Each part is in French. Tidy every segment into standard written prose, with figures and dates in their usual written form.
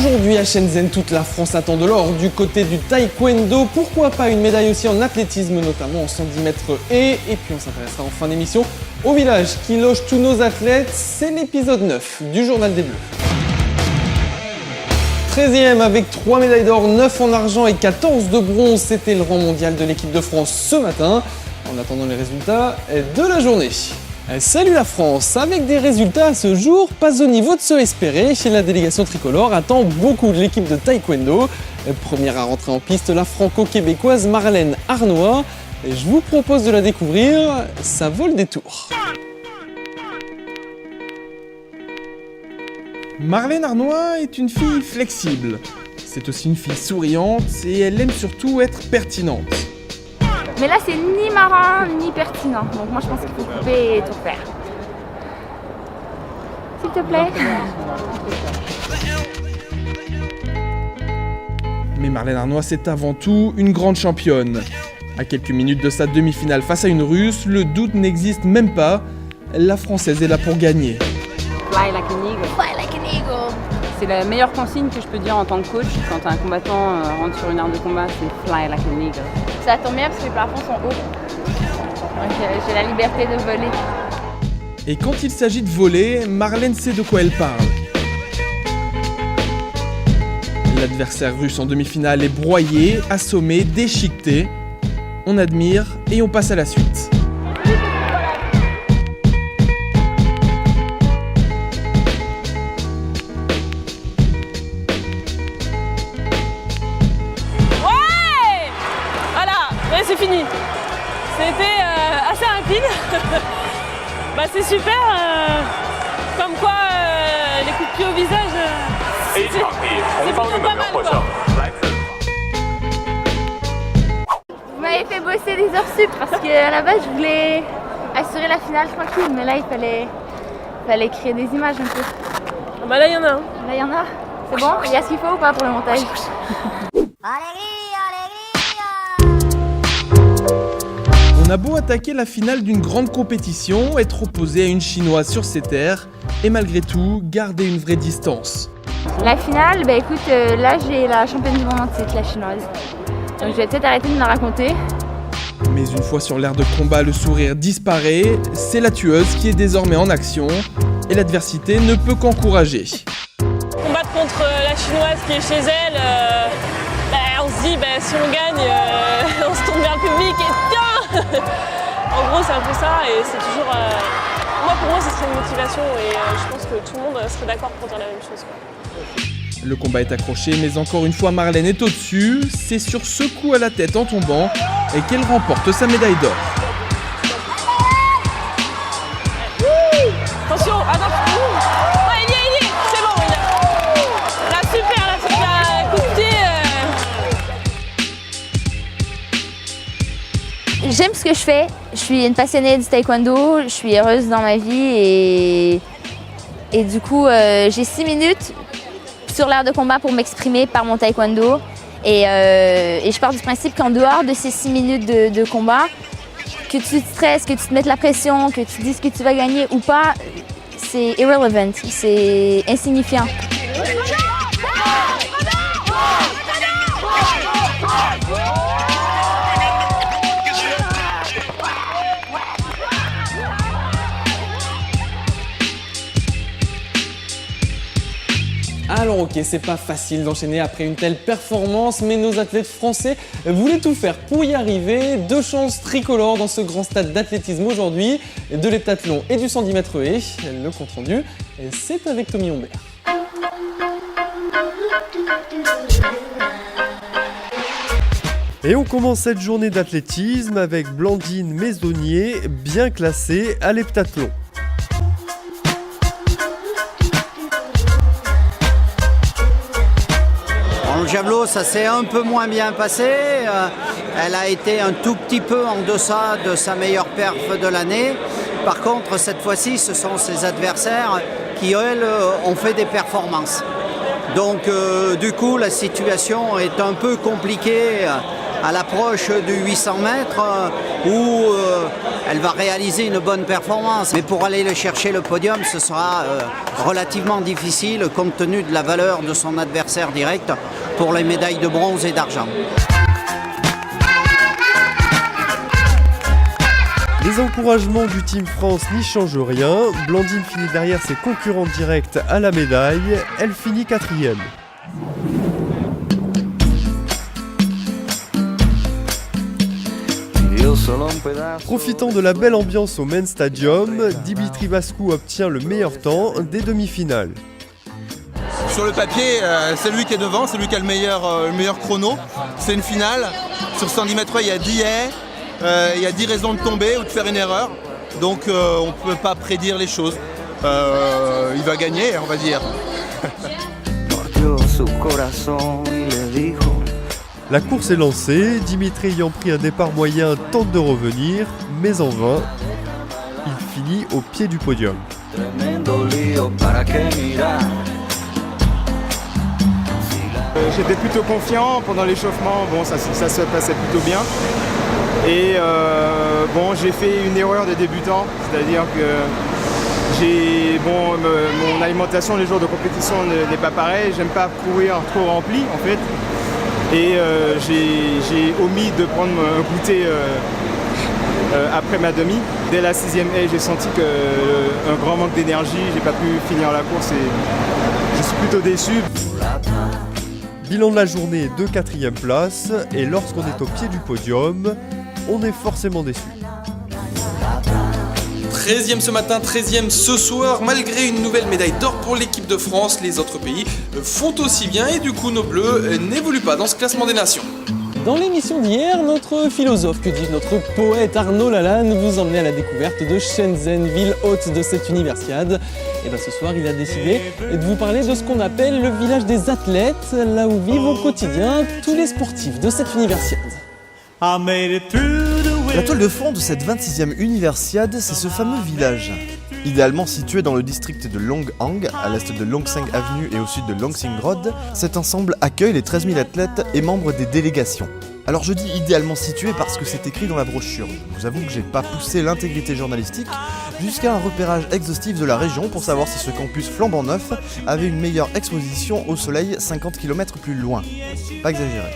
Aujourd'hui à Shenzhen, toute la France attend de l'or. Du côté du taekwondo, pourquoi pas une médaille aussi en athlétisme, notamment en 110 mètres et puis on s'intéressera en fin d'émission au village qui loge tous nos athlètes. C'est l'épisode 9 du Journal des Bleus. 13e avec 3 médailles d'or, 9 en argent et 14 de bronze. C'était le rang mondial de l'équipe de France ce matin. En attendant les résultats de la journée. Salut la France! Avec des résultats à ce jour, pas au niveau de ceux espérés, chez la délégation tricolore attend beaucoup de l'équipe de taekwondo. Première à rentrer en piste, la franco-québécoise Marlène Arnois. Je vous propose de la découvrir, ça vaut le détour. Marlène Arnois est une fille flexible. C'est aussi une fille souriante et elle aime surtout être pertinente. Mais là, c'est ni marrant ni pertinent. Donc moi, je pense qu'il faut couper et tout faire. S'il te plaît. Mais Marlène Arnois, c'est avant tout une grande championne. À quelques minutes de sa demi-finale face à une Russe, le doute n'existe même pas. La Française est là pour gagner. Fly like an eagle. Fly like an eagle. C'est la meilleure consigne que je peux dire en tant que coach. Quand un combattant rentre sur une arme de combat, c'est fly like an eagle. Ça tombe bien parce que les plafonds sont hauts. Donc j'ai la liberté de voler. Et quand il s'agit de voler, Marlène sait de quoi elle parle. L'adversaire russe en demi-finale est broyé, assommé, déchiqueté. On admire et on passe à la suite. C'est fini. C'était assez rapide. C'est super. Comme quoi, les coups de pied au visage, c'est plutôt pas mal, quoi. Vous m'avez fait bosser des heures sup parce qu'à la base, je voulais assurer la finale tranquille. Mais là, il fallait créer des images un peu. Là, il y en a un. Là, il y en a. C'est bon? Il y a ce qu'il faut ou pas pour le montage? On a beau attaquer la finale d'une grande compétition, être opposé à une Chinoise sur ses terres, et malgré tout, garder une vraie distance. La finale, écoute, là j'ai la championne du monde en titre, la chinoise. Donc je vais peut-être arrêter de me la raconter. Mais une fois sur l'aire de combat, le sourire disparaît, c'est la tueuse qui est désormais en action, et l'adversité ne peut qu'encourager. Combattre contre la chinoise qui est chez elle, on se dit si on gagne, on se tourne vers le public et tiens. En gros, c'est un peu ça et c'est toujours... pour moi, ce serait une motivation et je pense que tout le monde serait d'accord pour dire la même chose, quoi. Le combat est accroché, mais encore une fois, Marlène est au-dessus. C'est sur ce coup à la tête en tombant et qu'elle remporte sa médaille d'or. Attention, attention. Il y est, c'est bon. Là, super, là, c'est la coup de pied. J'aime ce que je fais, je suis une passionnée du taekwondo, je suis heureuse dans ma vie et du coup j'ai 6 minutes sur l'aire de combat pour m'exprimer par mon taekwondo et je pars du principe qu'en dehors de ces 6 minutes de combat, que tu te stresses, que tu te mettes la pression, que tu dises que tu vas gagner ou pas, c'est irrelevant, c'est insignifiant. Alors ok, c'est pas facile d'enchaîner après une telle performance, mais nos athlètes français voulaient tout faire pour y arriver. 2 chances tricolores dans ce grand stade d'athlétisme aujourd'hui, de l'heptathlon et du 110 mètres haies. Le compte rendu, c'est avec Tommy Humbert. Et on commence cette journée d'athlétisme avec Blandine Maisonnier, bien classée à l'heptathlon. En javelot, ça s'est un peu moins bien passé. Elle a été un tout petit peu en deçà de sa meilleure perf de l'année. Par contre, cette fois-ci, ce sont ses adversaires qui, elles, ont fait des performances. Donc, du coup, la situation est un peu compliquée à l'approche du 800 mètres où elle va réaliser une bonne performance. Mais pour aller chercher le podium, ce sera relativement difficile compte tenu de la valeur de son adversaire direct pour les médailles de bronze et d'argent. Les encouragements du Team France n'y changent rien. Blandine finit derrière ses concurrents directs à la médaille. Elle finit 4e. Profitant de la belle ambiance au Main Stadium, Dimitri Vascou obtient le meilleur temps des demi-finales. Sur le papier, c'est lui qui est devant, c'est lui qui a le meilleur chrono. C'est une finale. Sur 110 mètres, il y a 10 haies. Il y a 10 raisons de tomber ou de faire une erreur, donc on ne peut pas prédire les choses. Il va gagner, on va dire. La course est lancée, Dimitri ayant pris un départ moyen tente de revenir, mais en vain. Il finit au pied du podium. J'étais plutôt confiant pendant l'échauffement, bon, ça se passait plutôt bien. Et bon, j'ai fait une erreur de débutant, c'est-à-dire que mon alimentation les jours de compétition n'est pas pareille, j'aime pas courir trop rempli en fait. Et j'ai omis de prendre un goûter après ma demi. Dès la 6e haie, j'ai senti un grand manque d'énergie, j'ai pas pu finir la course et je suis plutôt déçu. Bilan de la journée de 4e place, et lorsqu'on est au pied du podium, on est forcément déçu. 13e ce matin, 13e ce soir. Malgré une nouvelle médaille d'or pour l'équipe de France, les autres pays font aussi bien et du coup nos Bleus n'évoluent pas dans ce classement des nations. Dans l'émission d'hier, notre philosophe, que dis-je, notre poète Arnaud Lalanne vous emmenait à la découverte de Shenzhen, ville hôte de cette universiade. Et bien ce soir, il a décidé de vous parler de ce qu'on appelle le village des athlètes, là où vivent au quotidien tous les sportifs de cette universiade. La toile de fond de cette 26e universiade, c'est ce fameux village. Idéalement situé dans le district de Longhang, à l'est de Longseng Avenue et au sud de Longsing Road, cet ensemble accueille les 13 000 athlètes et membres des délégations. Alors je dis idéalement situé parce que c'est écrit dans la brochure. Je vous avoue que j'ai pas poussé l'intégrité journalistique jusqu'à un repérage exhaustif de la région pour savoir si ce campus flambant neuf avait une meilleure exposition au soleil 50 km plus loin. Pas exagéré.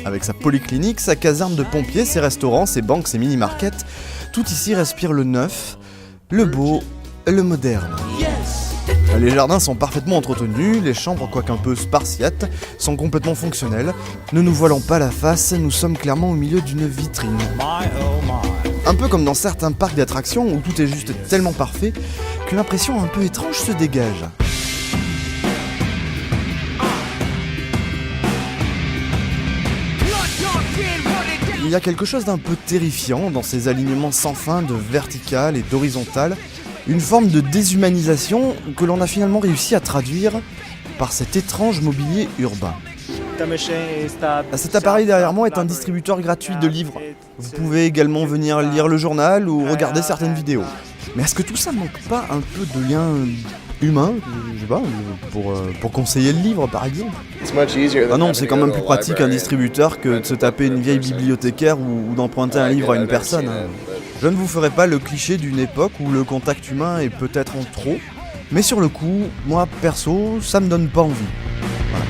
Avec sa polyclinique, sa caserne de pompiers, ses restaurants, ses banques, ses mini-markets, tout ici respire le neuf, le beau, le moderne. Les jardins sont parfaitement entretenus, les chambres, quoique un peu spartiates, sont complètement fonctionnelles. Ne nous voilons pas la face, nous sommes clairement au milieu d'une vitrine. Un peu comme dans certains parcs d'attractions où tout est juste tellement parfait qu'une impression un peu étrange se dégage. Il y a quelque chose d'un peu terrifiant dans ces alignements sans fin de verticales et d'horizontales, une forme de déshumanisation que l'on a finalement réussi à traduire par cet étrange mobilier urbain. Cet appareil derrière moi est un distributeur gratuit de livres. Vous pouvez également venir lire le journal ou regarder certaines vidéos. Mais est-ce que tout ça manque pas un peu de lien humain, je sais pas, pour conseiller le livre par exemple? Ah non, c'est quand même plus pratique un distributeur que de se taper une vieille bibliothécaire ou d'emprunter un livre à une personne. Je ne vous ferai pas le cliché d'une époque où le contact humain est peut-être en trop, mais sur le coup, moi perso, ça me donne pas envie. Voilà.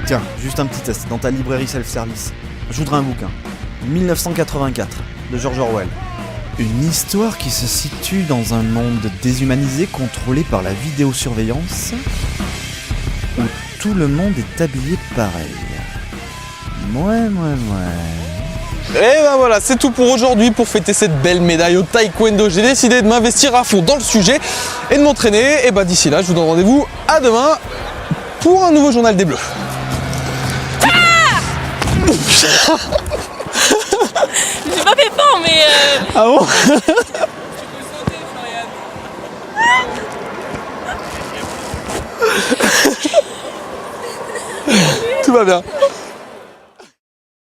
Tiens, juste un petit test, dans ta librairie self-service, je voudrais un bouquin. 1984, de George Orwell. Une histoire qui se situe dans un monde déshumanisé contrôlé par la vidéosurveillance, où tout le monde est habillé pareil. Ouais. Et ben voilà, c'est tout pour aujourd'hui. Pour fêter cette belle médaille au taekwondo, j'ai décidé de m'investir à fond dans le sujet et de m'entraîner. Et bah d'ici là, je vous donne rendez-vous à demain pour un nouveau journal des Bleus. J'ai pas fait fort, mais... Ah bon? Tout va bien.